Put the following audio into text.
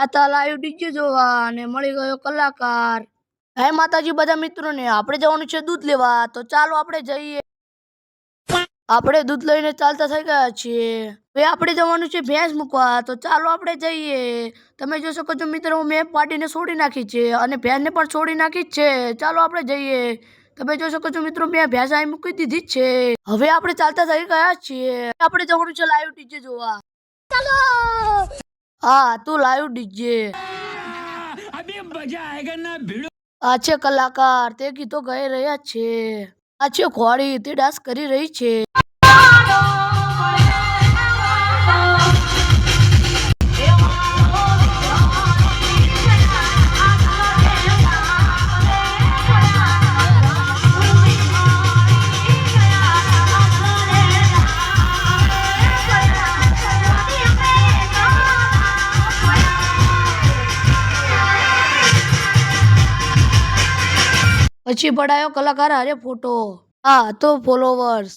આ તો live DJ જોવા અને મળી ગયો કલાકાર. હે માતાજી બધા મિત્રોને, આપણે જવાનું છે દૂધ લેવા, તો ચાલો આપણે જઈએ. આપણે દૂધ લઈને ચાલતા થઈ ગયા છીએ. હવે આપણે જવાનું છે ભેંસ મૂકવા, તો ચાલો આપણે જઈએ. તમે જોઈ શકો છો મિત્રો, મેં પાડીને છોડી નાખી છે અને ભેંસને પણ છોડી નાખી છે. ચાલો આપણે જઈએ. તમે જોઈ શકો છો મિત્રો, મેં ભેંસ અહીં મૂકી દીધી છે. હવે આપણે ચાલતા થઈ ગયા છીએ. આપણે જવાનું છે લાઈવ ડીજે જોવા. ચાલો. હા, તું લાઈવ ડીજે. અભી મજા આયેગા ના ભીડો. આ છે કલાકાર, તે ગીતો ગાઈ રહ્યા છે. આ છે ઘોડી, તે ડાન્સ કરી રહી છે. પછી પડાયો કલાકાર હારે ફોટો. હા તો ફોલોવર્સ.